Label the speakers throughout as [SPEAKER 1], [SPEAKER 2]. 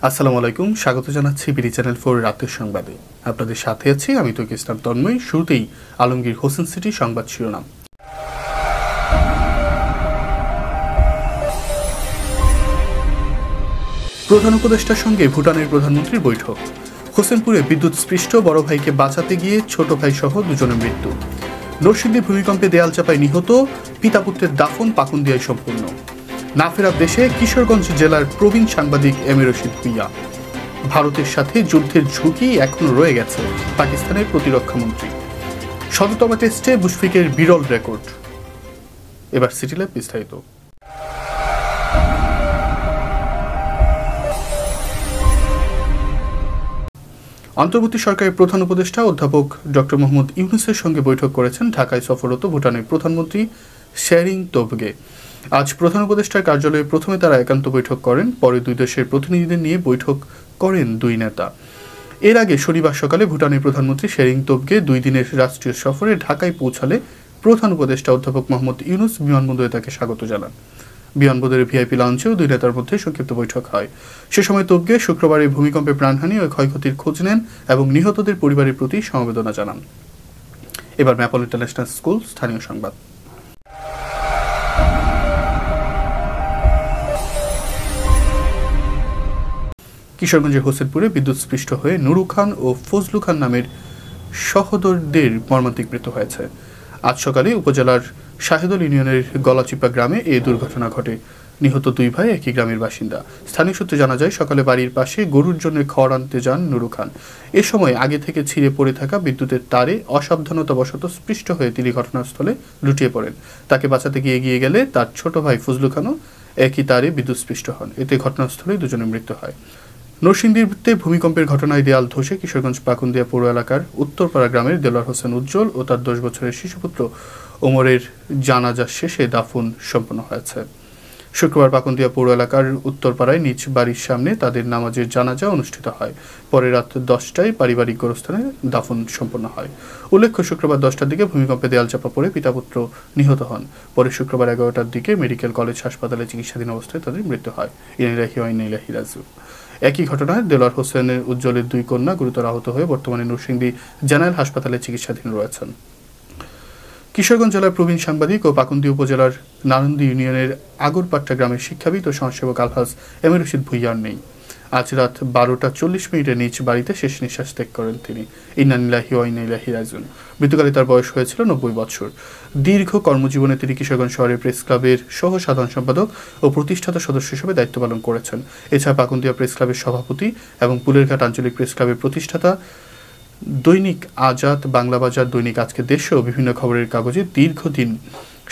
[SPEAKER 1] আসসালামু আলাইকুম, স্বাগত জানাচ্ছি বিডি চ্যানেল 4 রাতের সংবাদে। আপনাদের সাথে আছি আমি তৌকির ইসলাম তন্ময়। শুরুতেই আলমগীর হোসেন সিটি সংবাদ শিরোনাম। প্রধান উপদেষ্টার সঙ্গে ভুটানের প্রধানমন্ত্রীর বৈঠক। হোসেনপুরে বিদ্যুৎস্পৃষ্ট বড় ভাইকে বাঁচাতে গিয়ে ছোট ভাই সহ দুজনের মৃত্যু। নরসিংদী ভূমিকম্পে দেয়াল চাপায় নিহত, পিতা পুত্রের দাফন পাকুন্দিয়ায় সম্পূর্ণ। না ফেরার দেশে কিশোরগঞ্জ জেলার প্রবীণ সাংবাদিক এম এ রশিদ ভুইয়া। ভারতের সাথে যুদ্ধের ঝুঁকি এখনো রয়ে গেছে পাকিস্তানের প্রতিরক্ষামন্ত্রী। ১৭তম টেস্টে মুশফিকের বিরল রেকর্ড। এবার সিটি ল্যাব বিস্তারিত। অন্তর্বর্তী সরকারের প্রধান উপদেষ্টা অধ্যাপক ডক্টর মোহাম্মদ ইউনূসের সঙ্গে বৈঠক করেছেন ঢাকায় সফররত ভুটানের প্রধানমন্ত্রী শেরিং তোবগে। আজ প্রধান উপদেষ্টার কার্যালয়ে প্রথমে তারা একান্ত বৈঠক করেন, পরে দুই দেশের প্রতিনিধিদের নিয়ে বৈঠক করেন দুই নেতা। এর আগে শনিবার সকালে ভুটানের প্রধানমন্ত্রী শেরিং তোবগে 2 দিনের রাষ্ট্রীয় সফরে ঢাকায় পৌঁছালে প্রধান উপদেষ্টা অধ্যাপক মোহাম্মদ ইউনূস বিমানবন্দরে তাকে স্বাগত জানান। বিমানবন্দরের ভিআইপি লঞ্চেও দুই নেতার মধ্যে সংক্ষিপ্ত বৈঠক হয়। সে সময় তোবগে শুক্রবারের ভূমিকম্পে প্রাণহানি ও ক্ষয়ক্ষতির খোঁজ নেন এবং নিহতদের পরিবারের প্রতি সমবেদনা জানান। এবার ম্যাপল ইন্টারন্যাশনাল স্কুল স্থানীয় সংবাদ। কিশোরগঞ্জের হোসেনপুরে বিদ্যুৎস্পৃষ্ট হয়ে নুরু খান ও ফজলু খান নামের সহোদরদের মর্মান্তিক মৃত্যু হয়েছে। আজ সকালে উপজেলার শাহেদুল ইউনিয়নের গলাচিপা গ্রামে এই দুর্ঘটনা ঘটে। নিহত দুই ভাই একই গ্রামের বাসিন্দা। স্থানীয় সূত্রে জানা যায়, সকালে বাড়ির পাশে গরুর জন্য খড় আনতে যান নুরু খান। এ সময় আগে থেকে ছিঁড়ে পড়ে থাকা বিদ্যুতের তারে অসাবধানতাবশত স্পৃষ্ট হয়ে তিনি ঘটনাস্থলে লুটিয়ে পড়েন। তাকে বাঁচাতে গিয়ে এগিয়ে গেলে তার ছোট ভাই ফজলু খানও একই তারে বিদ্যুৎস্পৃষ্ট হন। এতে ঘটনাস্থলেই দুজনের মৃত্যু হয়। নরসিংদীতে ভূমিকম্পের ঘটনায় দেয়াল ধসে কিশোরগঞ্জ পাকুন্দিয়া পৌর এলাকার উত্তরপাড়া গ্রামের দেলোয়ার হোসেন উজ্জ্বল ও তার 10 বছরের শিশুপুত্র ওমরের জানাজা শেষে দাফন সম্পন্ন হয়েছে। শুক্রবার পাকুন্দিয়া পৌর এলাকার উত্তরপাড়ায় নিজ বাড়ির সামনে তাদের নামাজের জানাজা অনুষ্ঠিত হয়। পরে রাত 10টায় পারিবারিক গোরস্থানে দাফন সম্পন্ন হয়। উল্লেখ্য, শুক্রবার 10টার দিকে ভূমিকম্পে দেয়াল চাপা পড়ে পিতা পুত্র নিহত হন। পরে শুক্রবার 11টার দিকে মেডিকেল কলেজ হাসপাতালে চিকিৎসাধীন অবস্থায় তাদের মৃত্যু হয়। ইন্নালিল্লাহি ওয়া ইন্না ইলাইহি রাজিউন। একই ঘটনায় দেলোয়ার হোসেনের উজ্জ্বলের 2 কন্যা গুরুতর আহত হয়ে বর্তমানে নরসিংদী জেনারেল হাসপাতালে চিকিৎসাধীন রয়েছেন। কিশোরগঞ্জ জেলার প্রবীণ সাংবাদিক ও পাকুন্দি উপজেলার নারন্দী ইউনিয়নের আগরপাট্টা গ্রামের শিক্ষাবিদ ও সমাজসেবক আলহাজ এম এ রশিদ ভুইয়ার নেই। আজ রাত 12:40 নিজ বাড়িতে শেষ নিঃশ্বাস ত্যাগ করেন তিনি। ইন্নালিল্লাহি ওয়া ইন্না ইলাইহি রাজিউন। মৃত্যুকালে তার বয়স হয়েছিল 90 বছর। দীর্ঘ কর্মজীবনে তিনি কিশোরগঞ্জ শহরের প্রেস ক্লাবের সহ সাধারণ সম্পাদক ও প্রতিষ্ঠাতা সদস্য হিসেবে দায়িত্ব পালন করেছেন। এছাড়া পাকুন্দিয়া প্রেস ক্লাবের সভাপতি এবং পুলেরঘাট আঞ্চলিক প্রেস ক্লাবের প্রতিষ্ঠাতা, দৈনিক আজাদ, বাংলা বাজার, দৈনিক আজকের দেশ ও বিভিন্ন খবরের কাগজে দীর্ঘদিন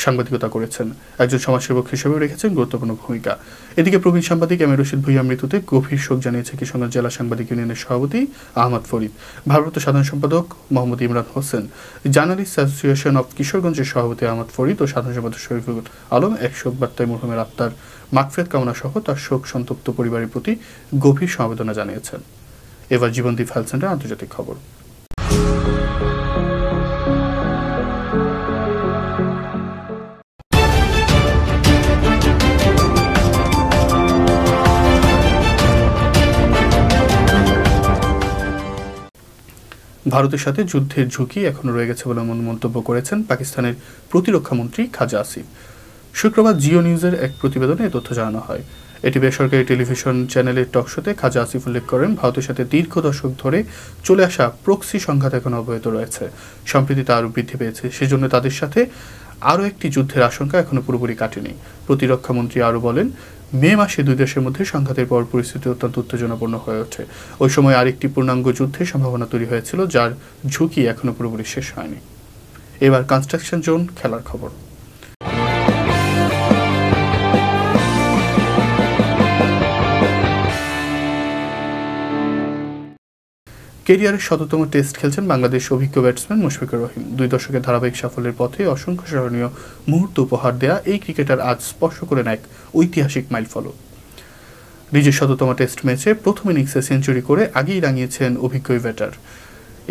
[SPEAKER 1] সাংবাদিকতা করেছেন। একজন সমাজসেবক হিসেবেও রেখেছেন গুরুত্বপূর্ণ ভূমিকা। এদিকে প্রবীণ সাংবাদিক এম এ রশিদ ভুইয়ার মৃত্যুতে গভীর শোক জানিয়েছে কিশোরগঞ্জ জেলা সাংবাদিক ইউনিয়নের সভাপতি আহমদ ফরিদ, ভারপ্রাপ্ত সাধারণ সম্পাদক Mohammad Imran Hossain, journalist association of কিশোরগঞ্জের সভাপতি আহমদ ফরিদ ও সাধারণ সম্পাদক শরীফুল আলম এক শোক বার্তায় মরহুমের আত্মার মাগফিরাত কামনা সহ তার শোক সন্তপ্ত পরিবারের প্রতি গভীর সমবেদনা জানিয়েছেন। এবার জীবনদীপ হেলথ সেন্টার আন্তর্জাতিক খবর। ভারতের সাথে যুদ্ধের ঝুঁকি এখনো রয়ে গেছে বলে মন্তব্য করেছেন পাকিস্তানের প্রতিরক্ষামন্ত্রী খাজা আসিফ। শুক্রবার জিও নিউজের এক প্রতিবেদনে এ তথ্য জানানো হয়। এটি বেসরকারি টেলিভিশন চ্যানেলের টকশোতে খাজা আসিফ উল্লেখ করেন, ভারতের সাথে দীর্ঘ দশক ধরে চলে আসা প্রক্সি সংঘাত এখন অব্যাহত রয়েছে। সম্প্রতি তা আরও বৃদ্ধি পেয়েছে। সেজন্য তাদের সাথে আরও একটি যুদ্ধের আশঙ্কা এখনো পুরোপুরি কাটেনি। প্রতিরক্ষামন্ত্রী আরও বলেন, মে মাসে দুই দেশের মধ্যে সংঘাতের পর পরিস্থিতি অত্যন্ত উত্তেজনাপূর্ণ হয়ে ওঠে। ওই সময় আরেকটি পূর্ণাঙ্গ যুদ্ধের সম্ভাবনা তৈরি হয়েছিল, যার ঝুঁকি এখনো পুরোপুরি শেষ হয়নি। এবার কনস্ট্রাকশন জোন খেলার খবর। কেরিয়ারের ১৭তম টেস্ট খেলছেন বাংলাদেশ অভিজ্ঞ ব্যাটসম্যান মুশফিকুর রহিম। 2 দশকের ধারাবাহিক সাফল্যের পথে অসংখ্য স্মরণীয় মুহূর্ত উপহার দেয়া এই ক্রিকেটার আজ স্পর্শ করেন এক ঐতিহাসিক মাইলফলক। নিজের ১৭তম টেস্ট ম্যাচে প্রথম ইনিংসে সেঞ্চুরি করে আগেই রাঙিয়েছেন অভিজ্ঞ ব্যাটার।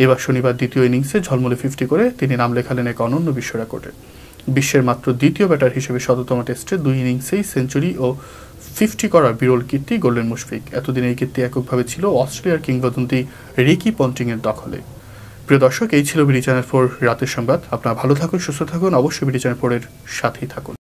[SPEAKER 1] এবার শনিবার দ্বিতীয় ইনিংসে ঝলমলে 50 করে তিনি নাম লেখালেন এক অনন্য বিশ্ব রেকর্ডে। বিশ্বের মাত্র দ্বিতীয় ব্যাটার হিসেবে ১৭তম টেস্টে 2 ইনিংসেই সেঞ্চুরি ও 50 করার বিরল কীর্তি গড়লেন মুশফিক। এতদিন এই কীর্তি এককভাবে ছিল অস্ট্রেলিয়ার কিংবদন্তি রিকি পন্টিংয়ের দখলে। প্রিয় দর্শক, এই ছিল বিডি চ্যানেল 4 রাতের সংবাদ। আপনারা ভালো থাকুন, সুস্থ থাকুন, অবশ্যই বিডি চ্যানেল 4 এর সাথেই থাকুন।